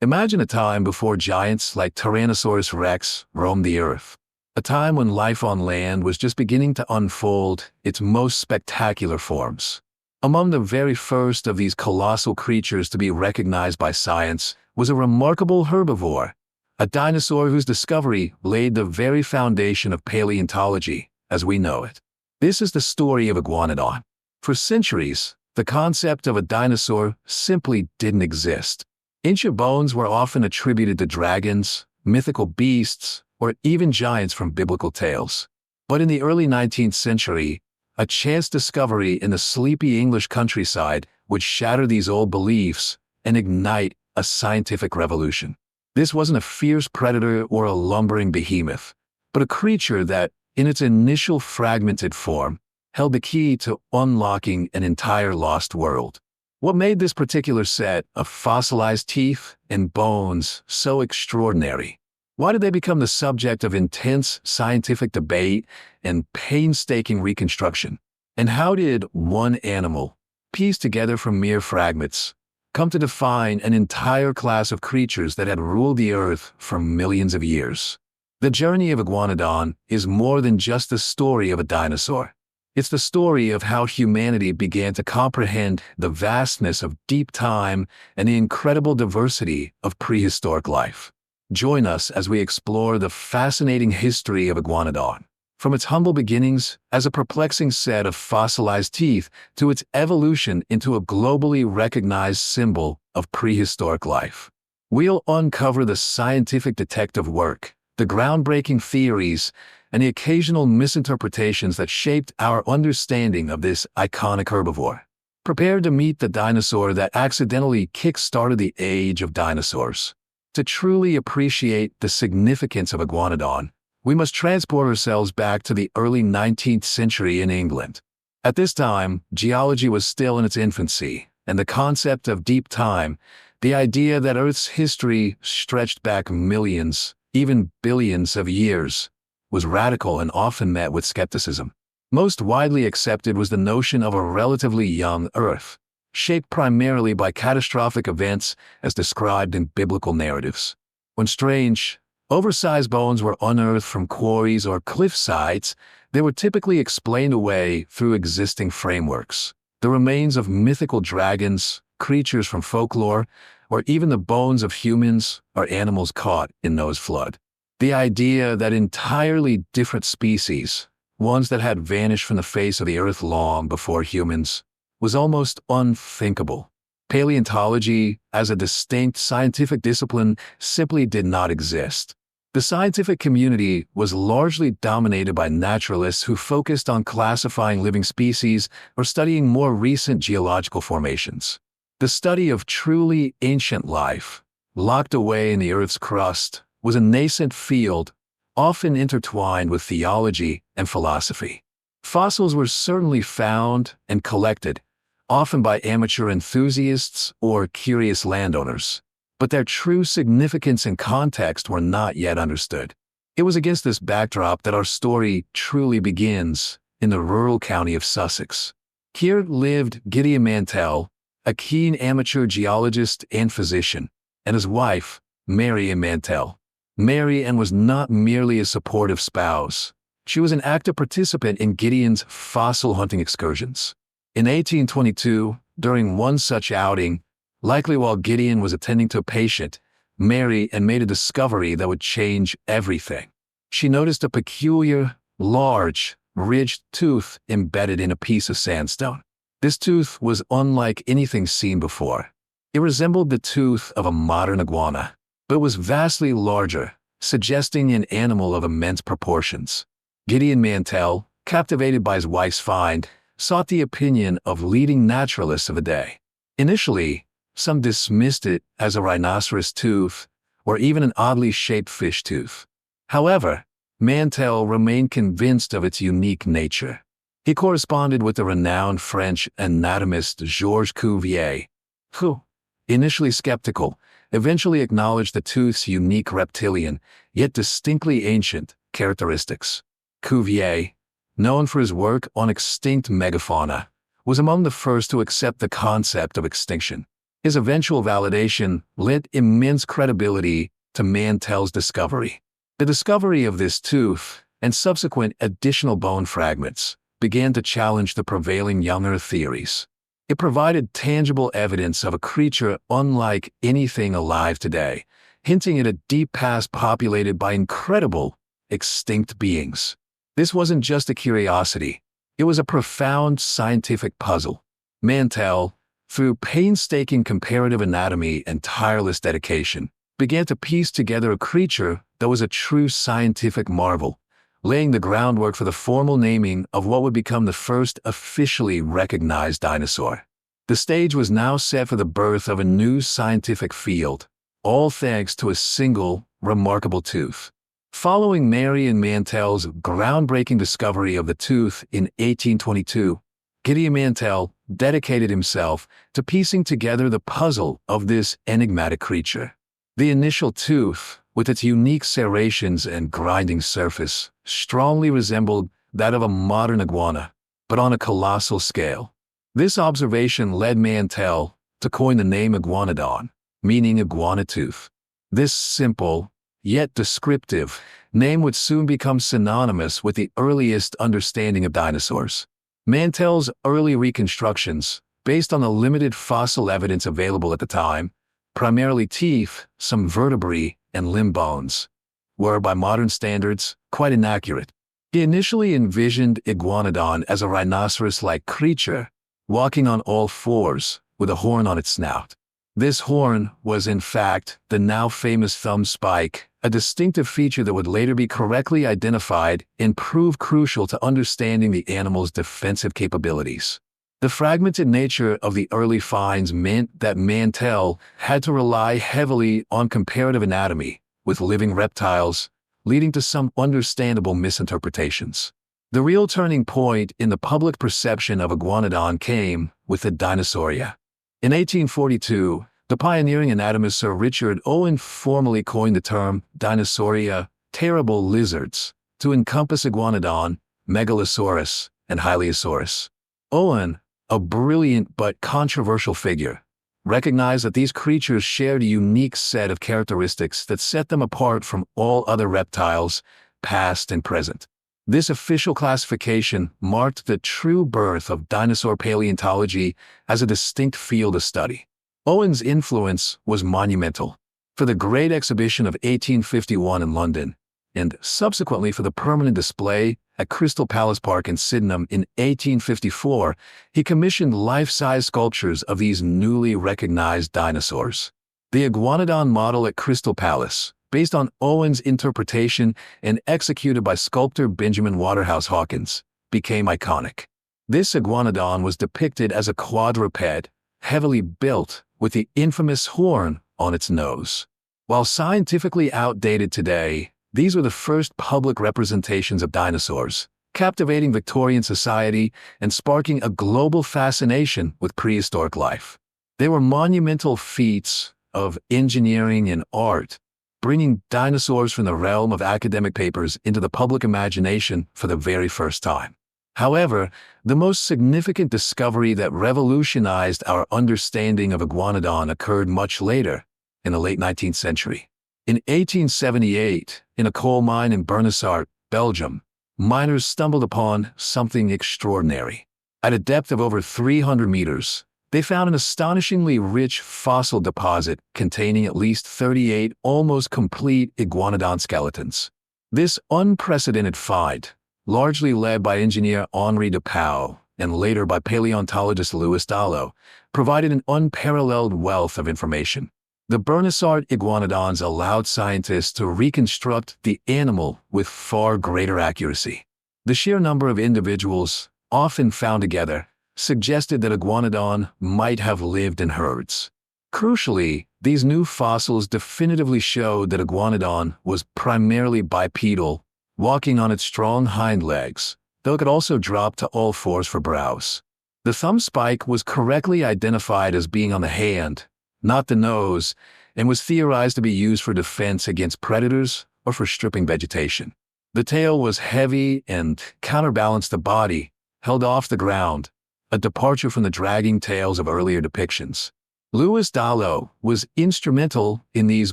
Imagine a time before giants like Tyrannosaurus rex roamed the earth. A time when life on land was just beginning to unfold its most spectacular forms. Among the very first of these colossal creatures to be recognized by science was a remarkable herbivore, a dinosaur whose discovery laid the very foundation of paleontology as we know it. This is the story of Iguanodon. For centuries, the concept of a dinosaur simply didn't exist. Ancient bones were often attributed to dragons, mythical beasts, or even giants from biblical tales. But in the early 19th century, a chance discovery in the sleepy English countryside would shatter these old beliefs and ignite a scientific revolution. This wasn't a fierce predator or a lumbering behemoth, but a creature that, in its initial fragmented form, held the key to unlocking an entire lost world. What made this particular set of fossilized teeth and bones so extraordinary? Why did they become the subject of intense scientific debate and painstaking reconstruction? And how did one animal, pieced together from mere fragments, come to define an entire class of creatures that had ruled the earth for millions of years? The journey of Iguanodon is more than just the story of a dinosaur. It's the story of how humanity began to comprehend the vastness of deep time and the incredible diversity of prehistoric life. Join us as we explore the fascinating history of Iguanodon, from its humble beginnings as a perplexing set of fossilized teeth to its evolution into a globally recognized symbol of prehistoric life. We'll uncover the scientific detective work, the groundbreaking theories, and the occasional misinterpretations that shaped our understanding of this iconic herbivore. Prepare to meet the dinosaur that accidentally kick-started the age of dinosaurs. To truly appreciate the significance of Iguanodon, we must transport ourselves back to the early 19th century in England. At this time, geology was still in its infancy, and the concept of deep time, the idea that Earth's history stretched back millions, even billions of years, was radical and often met with skepticism. Most widely accepted was the notion of a relatively young Earth, shaped primarily by catastrophic events as described in biblical narratives. When strange, oversized bones were unearthed from quarries or cliff sides, they were typically explained away through existing frameworks. The remains of mythical dragons, creatures from folklore, or even the bones of humans or animals caught in Noah's flood. The idea that entirely different species, ones that had vanished from the face of the earth long before humans, was almost unthinkable. Paleontology, as a distinct scientific discipline, simply did not exist. The scientific community was largely dominated by naturalists who focused on classifying living species or studying more recent geological formations. The study of truly ancient life, locked away in the Earth's crust, was a nascent field, often intertwined with theology and philosophy. Fossils were certainly found and collected, often by amateur enthusiasts or curious landowners, but their true significance and context were not yet understood. It was against this backdrop that our story truly begins, in the rural county of Sussex. Here lived Gideon Mantell, a keen amateur geologist and physician, and his wife, Mary Ann Mantell. Mary Ann was not merely a supportive spouse. She was an active participant in Gideon's fossil hunting excursions. In 1822, during one such outing, likely while Gideon was attending to a patient, Mary Ann made a discovery that would change everything. She noticed a peculiar, large, ridged tooth embedded in a piece of sandstone. This tooth was unlike anything seen before. It resembled the tooth of a modern iguana, but was vastly larger, suggesting an animal of immense proportions. Gideon Mantell, captivated by his wife's find, sought the opinion of leading naturalists of the day. Initially, some dismissed it as a rhinoceros tooth or even an oddly shaped fish tooth. However, Mantell remained convinced of its unique nature. He corresponded with the renowned French anatomist Georges Cuvier, who, initially skeptical, eventually acknowledged the tooth's unique reptilian, yet distinctly ancient, characteristics. Cuvier, known for his work on extinct megafauna, was among the first to accept the concept of extinction. His eventual validation lent immense credibility to Mantell's discovery. The discovery of this tooth, and subsequent additional bone fragments, began to challenge the prevailing young Earth theories. It provided tangible evidence of a creature unlike anything alive today, hinting at a deep past populated by incredible, extinct beings. This wasn't just a curiosity. It was a profound scientific puzzle. Mantell, through painstaking comparative anatomy and tireless dedication, began to piece together a creature that was a true scientific marvel, laying the groundwork for the formal naming of what would become the first officially recognized dinosaur. The stage was now set for the birth of a new scientific field, all thanks to a single, remarkable tooth. Following Mary Ann Mantell's groundbreaking discovery of the tooth in 1822, Gideon Mantell dedicated himself to piecing together the puzzle of this enigmatic creature. The initial tooth, with its unique serrations and grinding surface, strongly resembled that of a modern iguana, but on a colossal scale. This observation led Mantell to coin the name Iguanodon, meaning iguana tooth. This simple, yet descriptive, name would soon become synonymous with the earliest understanding of dinosaurs. Mantell's early reconstructions, based on the limited fossil evidence available at the time, primarily teeth, some vertebrae, and limb bones, were, by modern standards, quite inaccurate. He initially envisioned Iguanodon as a rhinoceros-like creature, walking on all fours, with a horn on its snout. This horn was, in fact, the now famous thumb spike, a distinctive feature that would later be correctly identified and prove crucial to understanding the animal's defensive capabilities. The fragmented nature of the early finds meant that Mantell had to rely heavily on comparative anatomy with living reptiles, leading to some understandable misinterpretations. The real turning point in the public perception of Iguanodon came with the Dinosauria. In 1842, the pioneering anatomist Sir Richard Owen formally coined the term Dinosauria, terrible lizards, to encompass Iguanodon, Megalosaurus, and Hylaeosaurus. Owen, a brilliant but controversial figure, recognized that these creatures shared a unique set of characteristics that set them apart from all other reptiles, past and present. This official classification marked the true birth of dinosaur paleontology as a distinct field of study. Owen's influence was monumental. For the Great Exhibition of 1851 in London, and subsequently for the permanent display at Crystal Palace Park in Sydenham in 1854, he commissioned life-size sculptures of these newly recognized dinosaurs. The Iguanodon model at Crystal Palace, based on Owen's interpretation and executed by sculptor Benjamin Waterhouse Hawkins, became iconic. This Iguanodon was depicted as a quadruped, heavily built, with the infamous horn on its nose. While scientifically outdated today, these were the first public representations of dinosaurs, captivating Victorian society and sparking a global fascination with prehistoric life. They were monumental feats of engineering and art, bringing dinosaurs from the realm of academic papers into the public imagination for the very first time. However, the most significant discovery that revolutionized our understanding of Iguanodon occurred much later, in the late 19th century. In 1878, in a coal mine in Dinosaur, Belgium, miners stumbled upon something extraordinary. At a depth of over 300 meters, they found an astonishingly rich fossil deposit containing at least 38 almost complete Iguanodon skeletons. This unprecedented find, largely led by engineer Henri de Pauw and later by paleontologist Louis Dallo, provided an unparalleled wealth of information. The Bernissart iguanodons allowed scientists to reconstruct the animal with far greater accuracy. The sheer number of individuals, often found together, suggested that Iguanodon might have lived in herds. Crucially, these new fossils definitively showed that Iguanodon was primarily bipedal, walking on its strong hind legs, though it could also drop to all fours for browse. The thumb spike was correctly identified as being on the hand, not the nose, and was theorized to be used for defense against predators or for stripping vegetation. The tail was heavy and counterbalanced the body, held off the ground, a departure from the dragging tails of earlier depictions. Louis Dallo was instrumental in these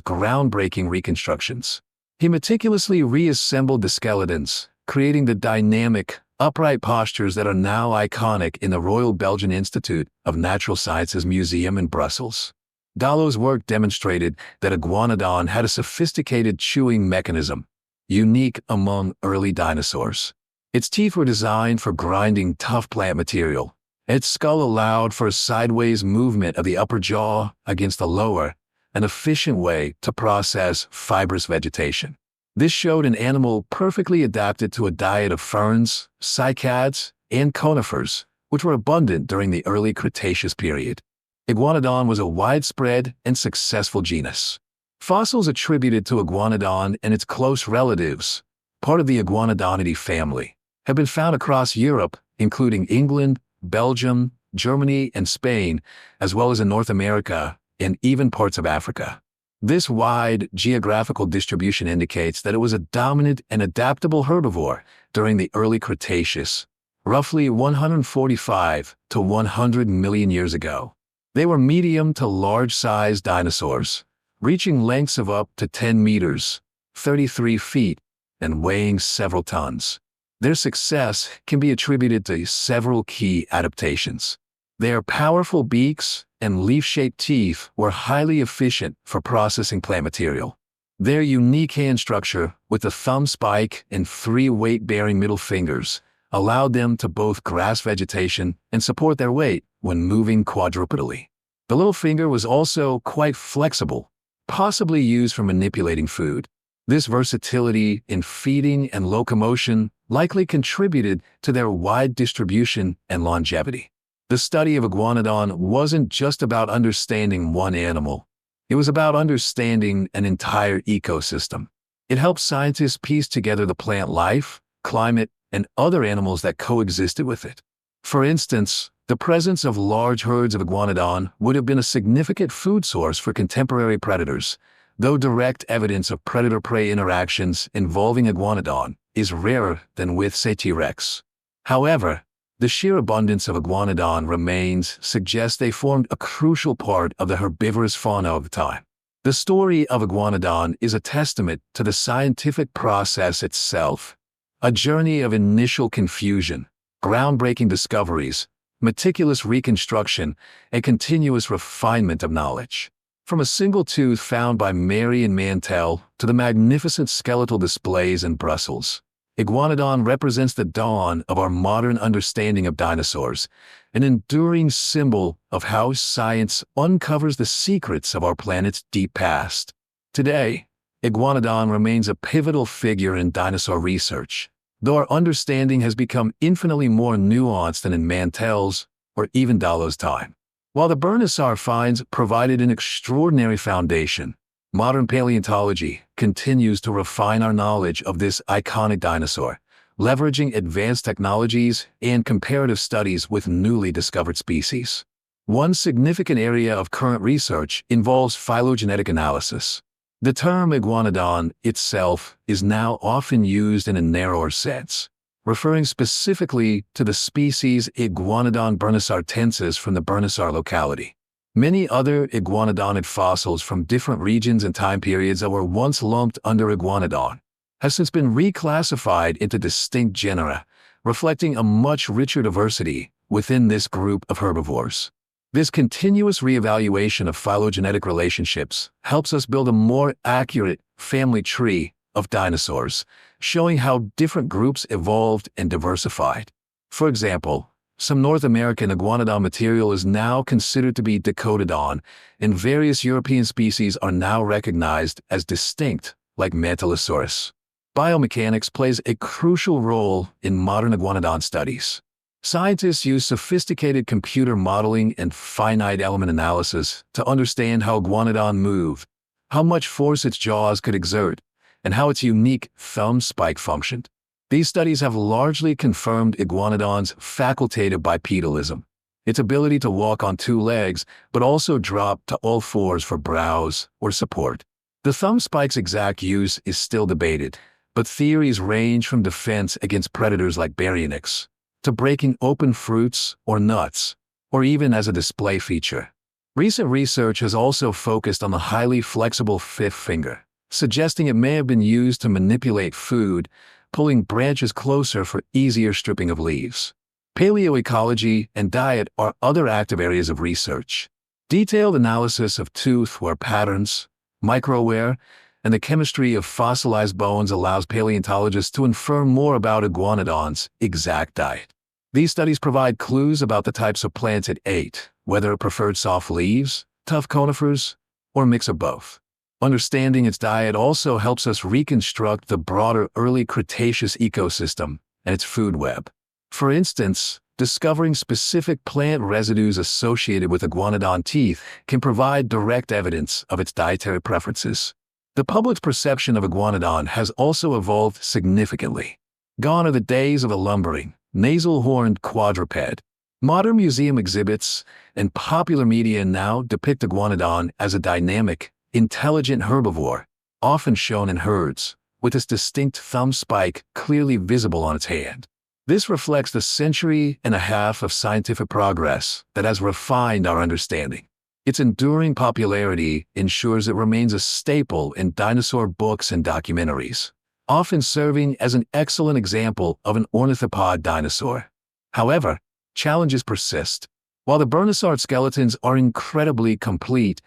groundbreaking reconstructions. He meticulously reassembled the skeletons, creating the dynamic, upright postures that are now iconic in the Royal Belgian Institute of Natural Sciences Museum in Brussels. Dallo's work demonstrated that Iguanodon had a sophisticated chewing mechanism, unique among early dinosaurs. Its teeth were designed for grinding tough plant material. Its skull allowed for a sideways movement of the upper jaw against the lower, an efficient way to process fibrous vegetation. This showed an animal perfectly adapted to a diet of ferns, cycads, and conifers, which were abundant during the early Cretaceous period. Iguanodon was a widespread and successful genus. Fossils attributed to Iguanodon and its close relatives, part of the Iguanodonidae family, have been found across Europe, including England, Belgium, Germany, and Spain, as well as in North America and even parts of Africa. This wide geographical distribution indicates that it was a dominant and adaptable herbivore during the early Cretaceous, roughly 145 to 100 million years ago. They were medium to large-sized dinosaurs, reaching lengths of up to 10 meters, 33 feet, and weighing several tons. Their success can be attributed to several key adaptations. Their powerful beaks and leaf-shaped teeth were highly efficient for processing plant material. Their unique hand structure, with a thumb spike and 3 weight-bearing middle fingers, allowed them to both grasp vegetation and support their weight when moving quadrupedally. The little finger was also quite flexible, possibly used for manipulating food. This versatility in feeding and locomotion likely contributed to their wide distribution and longevity. The study of Iguanodon wasn't just about understanding one animal. It was about understanding an entire ecosystem. It helped scientists piece together the plant life, climate, and other animals that coexisted with it. For instance, the presence of large herds of Iguanodon would have been a significant food source for contemporary predators, though direct evidence of predator-prey interactions involving Iguanodon is rarer than with, say, T-Rex. However, the sheer abundance of Iguanodon remains suggests they formed a crucial part of the herbivorous fauna of the time. The story of Iguanodon is a testament to the scientific process itself, a journey of initial confusion, groundbreaking discoveries, meticulous reconstruction, and continuous refinement of knowledge. From a single tooth found by Mary Ann Mantell to the magnificent skeletal displays in Brussels, Iguanodon represents the dawn of our modern understanding of dinosaurs, an enduring symbol of how science uncovers the secrets of our planet's deep past. Today, Iguanodon remains a pivotal figure in dinosaur research, though our understanding has become infinitely more nuanced than in Mantell's or even Dallo's time. While the Dinosaur finds provided an extraordinary foundation, modern paleontology continues to refine our knowledge of this iconic dinosaur, leveraging advanced technologies and comparative studies with newly discovered species. One significant area of current research involves phylogenetic analysis. The term Iguanodon itself is now often used in a narrower sense, referring specifically to the species Iguanodon bernissartensis from the Bernissar locality. Many other iguanodonid fossils from different regions and time periods that were once lumped under Iguanodon have since been reclassified into distinct genera, reflecting a much richer diversity within this group of herbivores. This continuous reevaluation of phylogenetic relationships helps us build a more accurate family tree of dinosaurs, showing how different groups evolved and diversified. For example, some North American Iguanodon material is now considered to be Decododon, and various European species are now recognized as distinct, like Mantellosaurus. Biomechanics plays a crucial role in modern Iguanodon studies. Scientists use sophisticated computer modeling and finite element analysis to understand how Iguanodon moved, how much force its jaws could exert, and how its unique thumb spike functioned. These studies have largely confirmed Iguanodon's facultative bipedalism, its ability to walk on 2 legs but also drop to all 4s for browse or support. The thumb spike's exact use is still debated, but theories range from defense against predators like baryonyx to breaking open fruits or nuts, or even as a display feature. Recent research has also focused on the highly flexible fifth finger, suggesting it may have been used to manipulate food, pulling branches closer for easier stripping of leaves. Paleoecology and diet are other active areas of research. Detailed analysis of tooth wear patterns, microwear, and the chemistry of fossilized bones allows paleontologists to infer more about iguanodon's exact diet. These studies provide clues about the types of plants it ate, whether it preferred soft leaves, tough conifers, or a mix of both. Understanding its diet also helps us reconstruct the broader early Cretaceous ecosystem and its food web. For instance, discovering specific plant residues associated with iguanodon teeth can provide direct evidence of its dietary preferences. The public's perception of iguanodon has also evolved significantly. Gone are the days of a lumbering, nasal-horned quadruped. Modern museum exhibits and popular media now depict iguanodon as a dynamic, intelligent herbivore, often shown in herds, with its distinct thumb spike clearly visible on its hand. This reflects the century and a half of scientific progress that has refined our understanding. Its enduring popularity ensures it remains a staple in dinosaur books and documentaries, often serving as an excellent example of an ornithopod dinosaur. However, challenges persist. While the Bernissart skeletons are incredibly complete,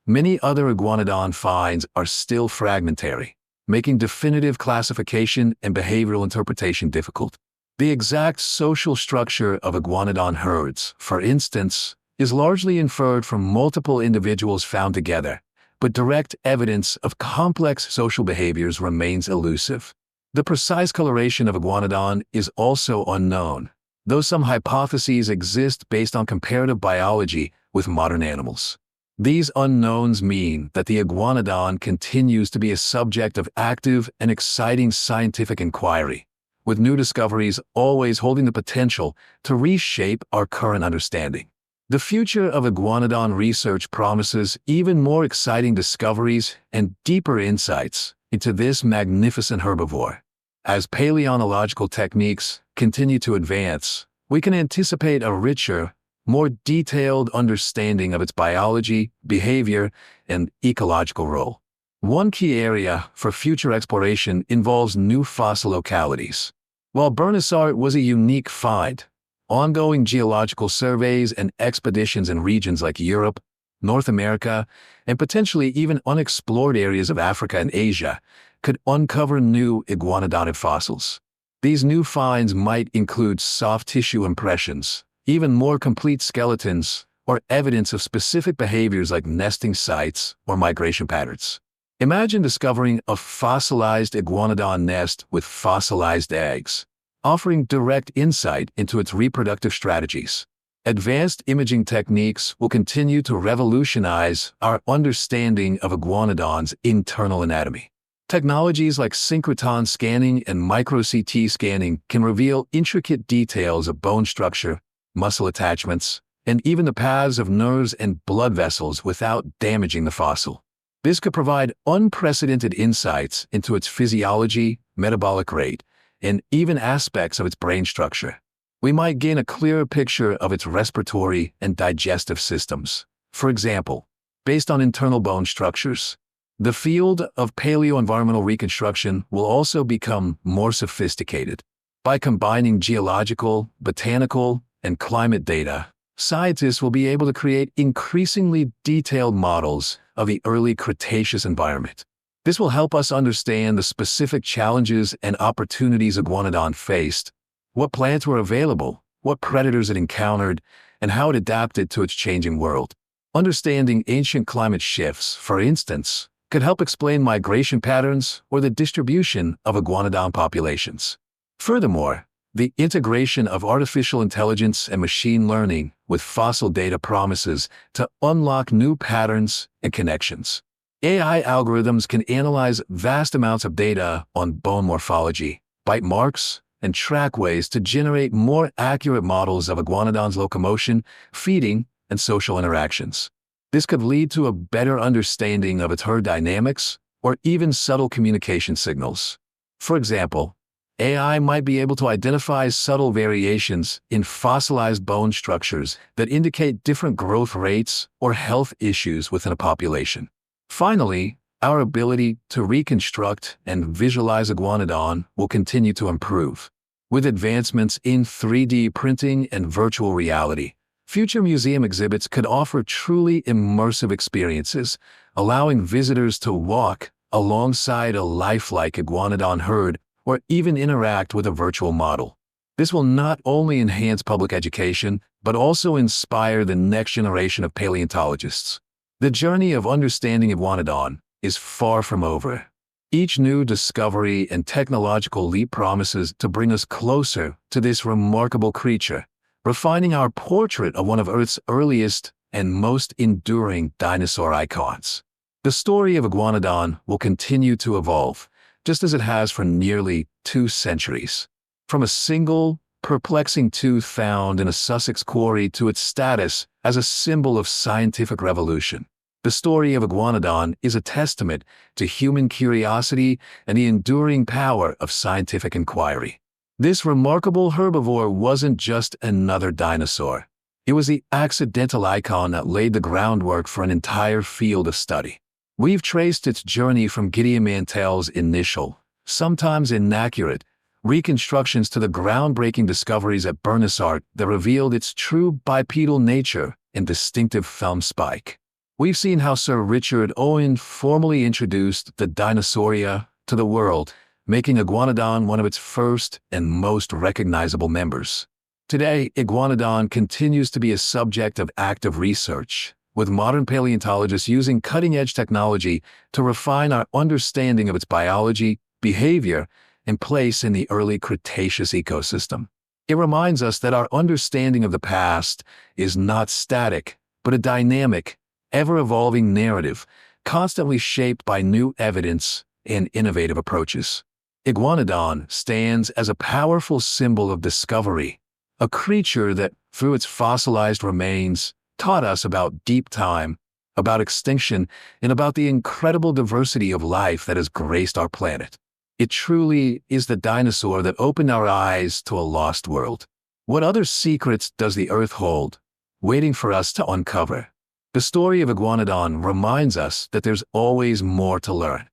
many other iguanodon finds are still fragmentary, making definitive classification and behavioral interpretation difficult. The exact social structure of iguanodon herds, for instance, is largely inferred from multiple individuals found together, but direct evidence of complex social behaviors remains elusive. The precise coloration of iguanodon is also unknown, though some hypotheses exist based on comparative biology with modern animals. These unknowns mean that the iguanodon continues to be a subject of active and exciting scientific inquiry, with new discoveries always holding the potential to reshape our current understanding. The future of iguanodon research promises even more exciting discoveries and deeper insights into this magnificent herbivore. As paleontological techniques continue to advance, we can anticipate a richer, more detailed understanding of its biology, behavior, and ecological role. One key area for future exploration involves new fossil localities. While Bernissart was a unique find, ongoing geological surveys and expeditions in regions like Europe, North America, and potentially even unexplored areas of Africa and Asia could uncover new iguanodonid fossils. These new finds might include soft tissue impressions, even more complete skeletons, or evidence of specific behaviors like nesting sites or migration patterns. Imagine discovering a fossilized iguanodon nest with fossilized eggs, offering direct insight into its reproductive strategies. Advanced imaging techniques will continue to revolutionize our understanding of iguanodon's internal anatomy. Technologies like synchrotron scanning and micro-CT scanning can reveal intricate details of bone structure, muscle attachments, and even the paths of nerves and blood vessels without damaging the fossil. This could provide unprecedented insights into its physiology, metabolic rate, and even aspects of its brain structure. We might gain a clearer picture of its respiratory and digestive systems. For example, based on internal bone structures, the field of paleoenvironmental reconstruction will also become more sophisticated. By combining geological, botanical, and climate data, scientists will be able to create increasingly detailed models of the early Cretaceous environment. This will help us understand the specific challenges and opportunities iguanodon faced, what plants were available, what predators it encountered, and how it adapted to its changing world. Understanding ancient climate shifts, for instance, could help explain migration patterns or the distribution of iguanodon populations. Furthermore, the integration of artificial intelligence and machine learning with fossil data promises to unlock new patterns and connections. AI algorithms can analyze vast amounts of data on bone morphology, bite marks, and trackways to generate more accurate models of iguanodon's locomotion, feeding, and social interactions. This could lead to a better understanding of its herd dynamics or even subtle communication signals. For example, AI might be able to identify subtle variations in fossilized bone structures that indicate different growth rates or health issues within a population. Finally, our ability to reconstruct and visualize Iguanodon will continue to improve. With advancements in 3D printing and virtual reality, future museum exhibits could offer truly immersive experiences, allowing visitors to walk alongside a lifelike Iguanodon herd or even interact with a virtual model. This will not only enhance public education, but also inspire the next generation of paleontologists. The journey of understanding Iguanodon is far from over. Each new discovery and technological leap promises to bring us closer to this remarkable creature, refining our portrait of one of Earth's earliest and most enduring dinosaur icons. The story of Iguanodon will continue to evolve, just as it has for nearly 2 centuries. From a single, perplexing tooth found in a Sussex quarry to its status as a symbol of scientific revolution, the story of Iguanodon is a testament to human curiosity and the enduring power of scientific inquiry. This remarkable herbivore wasn't just another dinosaur. It was the accidental icon that laid the groundwork for an entire field of study. We've traced its journey from Gideon Mantell's initial, sometimes inaccurate, reconstructions to the groundbreaking discoveries at Dinosaur that revealed its true bipedal nature and distinctive thumb spike. We've seen how Sir Richard Owen formally introduced the Dinosauria to the world, making Iguanodon one of its first and most recognizable members. Today, Iguanodon continues to be a subject of active research, with modern paleontologists using cutting-edge technology to refine our understanding of its biology, behavior, and place in the early Cretaceous ecosystem. It reminds us that our understanding of the past is not static, but a dynamic, ever-evolving narrative, constantly shaped by new evidence and innovative approaches. Iguanodon stands as a powerful symbol of discovery, a creature that, through its fossilized remains, taught us about deep time, about extinction, and about the incredible diversity of life that has graced our planet. It truly is the dinosaur that opened our eyes to a lost world. What other secrets does the Earth hold, waiting for us to uncover? The story of Iguanodon reminds us that there's always more to learn.